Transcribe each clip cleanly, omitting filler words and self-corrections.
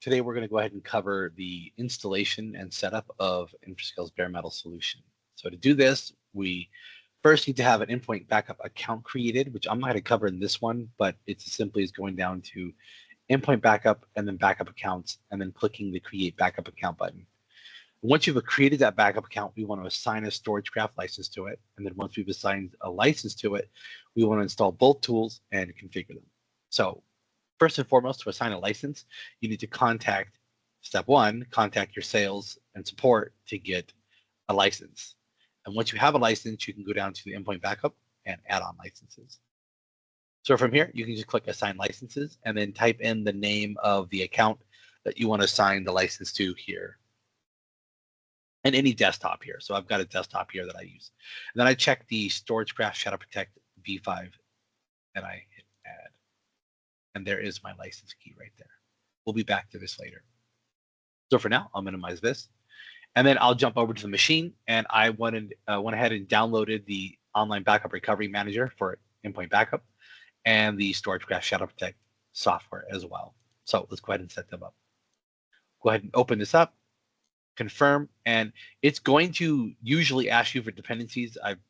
today we're going to go ahead and cover the installation and setup of Infrascale's bare metal solution. So to do this, we first need to have an endpoint backup account created, which I'm not going to cover in this one, but it's as simply as going down to endpoint backup and then backup accounts and then clicking the create backup account button. Once you've created that backup account, we want to assign a StorageCraft license to it. And then once we've assigned a license to it, we want to install both tools and configure them. So first and foremost, to assign a license, you need to contact, step one, contact your sales and support to get a license. And once you have a license, you can go down to the endpoint backup and add on licenses. So from here, you can just click assign licenses and then type in the name of the account that you want to assign the license to here. And any desktop here. So I've got a desktop here that I use. And then I check the StorageCraft ShadowProtect v5 and I hit add. And there is my license key right there. We'll be back to this later. So for now, I'll minimize this. And then I'll jump over to the machine. And I went ahead and downloaded the online backup recovery manager for endpoint backup and the StorageCraft ShadowProtect software as well. So let's go ahead and set them up. Go ahead and open this up. Confirm, and it's going to usually ask you for dependencies. I've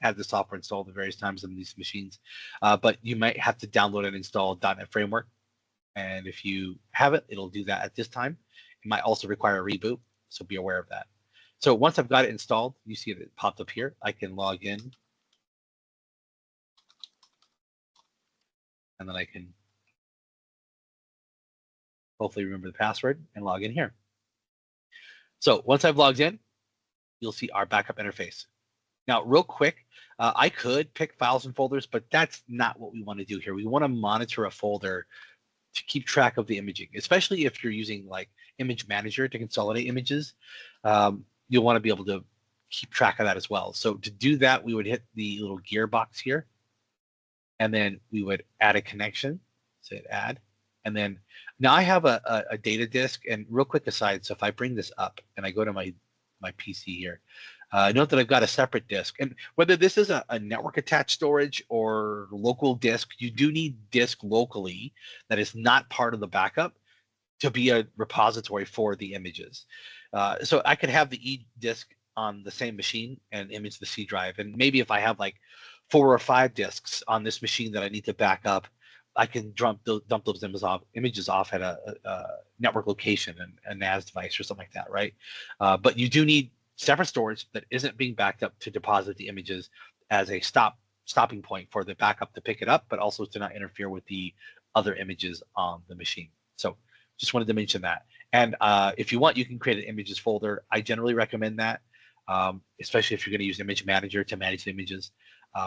had the software installed at various times on these machines, but you might have to download and install .NET Framework. And if you have it, it'll do that at this time. It might also require a reboot, so be aware of that. So once I've got it installed, you see it popped up here. I can log in, and then I can hopefully remember the password and log in here. So once I've logged in, you'll see our backup interface. Now, real quick, I could pick files and folders, but that's not what we want to do here. We want to monitor a folder to keep track of the imaging, especially if you're using like ImageManager to consolidate images. You'll want to be able to keep track of that as well. So to do that, we would hit the little gear box here, and then we would add a connection, so hit add. And then now I have a data disk, and real quick aside, so if I bring this up and I go to my PC here, note that I've got a separate disk. And whether this is a network attached storage or local disk, you do need disk locally that is not part of the backup to be a repository for the images. So I could have the E disk on the same machine and image the C drive. And maybe if I have like 4 or 5 disks on this machine that I need to back up, I can dump those images off at a network location and a NAS device or something like that, right? But you do need separate storage that isn't being backed up to deposit the images as a stopping point for the backup to pick it up, but also to not interfere with the other images on the machine. So just wanted to mention that. And if you want, you can create an images folder. I generally recommend that, especially if you're going to use ImageManager to manage the images.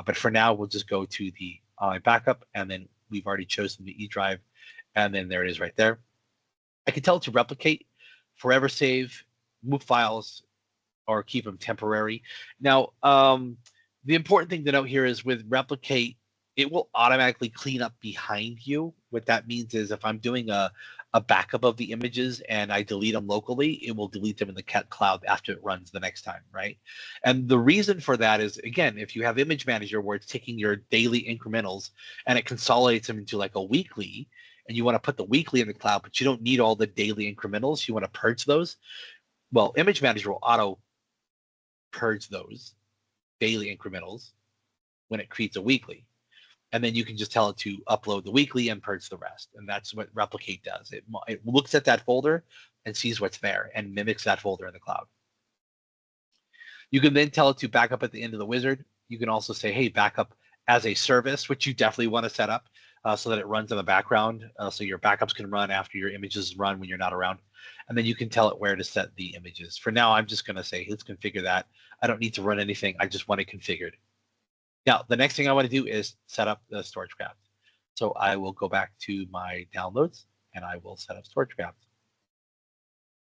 But for now, we'll just go to the backup, and then we've already chosen the E drive, and then there it is right there. I can tell it to replicate, forever save, move files, or keep them temporary. Now, the important thing to note here is with replicate, it will automatically clean up behind you. What that means is if I'm doing a backup of the images and I delete them locally, it will delete them in the cloud after it runs the next time, right? And the reason for that is, again, if you have ImageManager where it's taking your daily incrementals and it consolidates them into like a weekly, and you want to put the weekly in the cloud, but you don't need all the daily incrementals, you want to purge those, well, ImageManager will auto purge those daily incrementals when it creates a weekly. And then you can just tell it to upload the weekly and purge the rest. And that's what replicate does. It looks at that folder and sees what's there and mimics that folder in the cloud. You can then tell it to back up at the end of the wizard. You can also say, hey, backup as a service, which you definitely want to set up so that it runs in the background. So your backups can run after your images run when you're not around. And then you can tell it where to set the images. For now, I'm just going to say, let's configure that. I don't need to run anything. I just want it configured. Now, the next thing I want to do is set up the StorageCraft. So I will go back to my downloads and I will set up StorageCraft.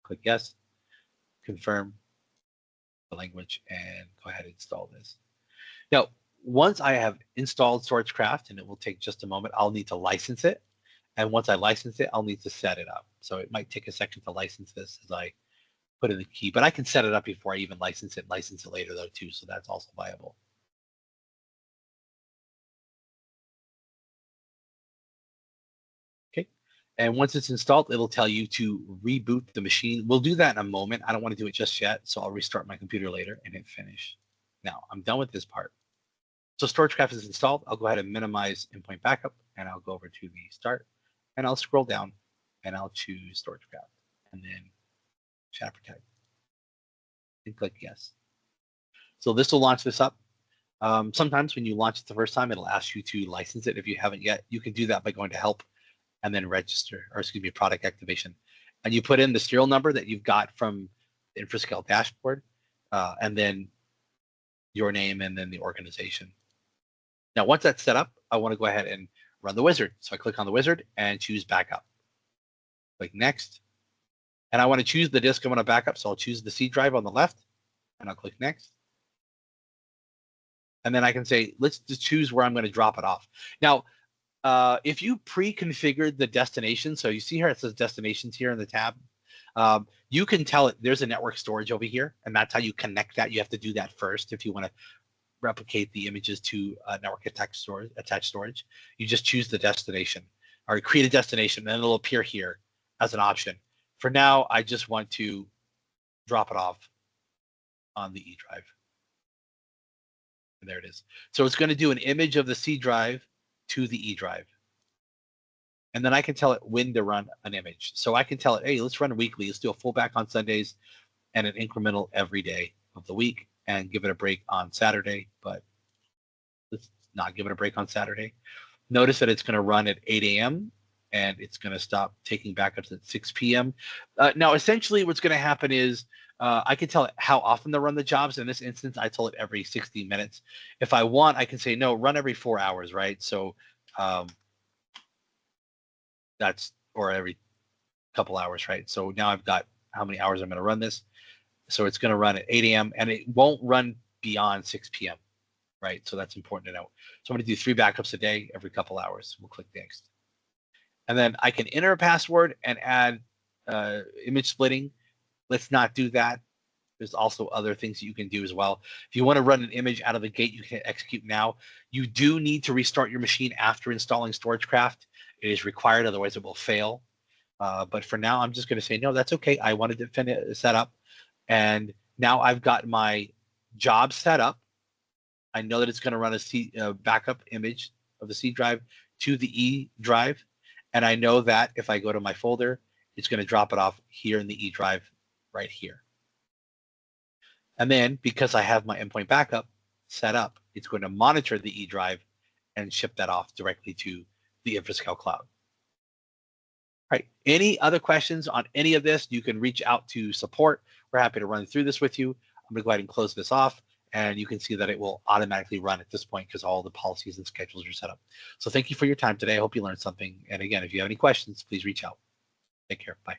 Click yes, confirm the language, and go ahead and install this. Now, once I have installed StorageCraft, and it will take just a moment, I'll need to license it. And once I license it, I'll need to set it up. So it might take a second to license this as I put in the key, but I can set it up before I even license it later though too, so that's also viable. Okay, And once it's installed, it'll tell you to reboot the machine. We'll do that in a moment. I don't want to do it just yet, so I'll restart my computer later and hit finish. Now, I'm done with this part. So StorageCraft is installed. I'll go ahead and minimize Endpoint Backup, and I'll go over to the start, and I'll scroll down, and I'll choose StorageCraft, and then ShadowProtect, and click yes. So this will launch this up. Sometimes when you launch it the first time, it'll ask you to license it if you haven't yet. You can do that by going to Help, and then register, or excuse me, product activation. And you put in the serial number that you've got from the Infrascale dashboard, and then your name and then the organization. Now, once that's set up, I want to go ahead and run the wizard. So I click on the wizard and choose backup. Click next. And I want to choose the disk I want to backup. So I'll choose the C drive on the left, and I'll click next. And then I can say, let's just choose where I'm going to drop it off. Now, if you pre-configured the destination, so you see here it says destinations here in the tab, you can tell it there's a network storage over here, and that's how you connect that. You have to do that first if you want to replicate the images to network attached storage. You just choose the destination or create a destination, and it'll appear here as an option. For now, I just want to drop it off on the E drive. And there it is. So it's going to do an image of the C drive to the E drive. And then I can tell it when to run an image. So I can tell it, hey, let's run weekly. Let's do a full back on Sundays and an incremental every day of the week, and give it a break on Saturday, but let's not give it a break on Saturday. Notice that it's going to run at 8 a.m. and it's going to stop taking backups at 6 p.m. Now, essentially what's going to happen is I can tell it how often to run the jobs. In this instance, I told it every 60 minutes. If I want, I can say, no, run every 4 hours, right? So that's, or every couple hours, right? So now I've got how many hours I'm going to run this. So it's going to run at 8 a.m. and it won't run beyond 6 p.m., right? So that's important to know. So I'm going to do 3 backups a day every couple hours. We'll click next. And then I can enter a password and add image splitting. Let's not do that. There's also other things that you can do as well. If you want to run an image out of the gate, you can execute now. You do need to restart your machine after installing StorageCraft. It is required, otherwise it will fail. But for now, I'm just going to say, no, that's okay. I wanted to finish set up. And now I've got my job set up. I know that it's going to run a backup image of the C drive to the E drive. And I know that if I go to my folder, it's going to drop it off here in the E drive right here. And then because I have my endpoint backup set up, it's going to monitor the E drive and ship that off directly to the Infrascale Cloud. All right. Any other questions on any of this, you can reach out to support. We're happy to run through this with you. I'm going to go ahead and close this off, and you can see that it will automatically run at this point because all the policies and schedules are set up. So thank you for your time today. I hope you learned something. And again, if you have any questions, please reach out. Take care. Bye.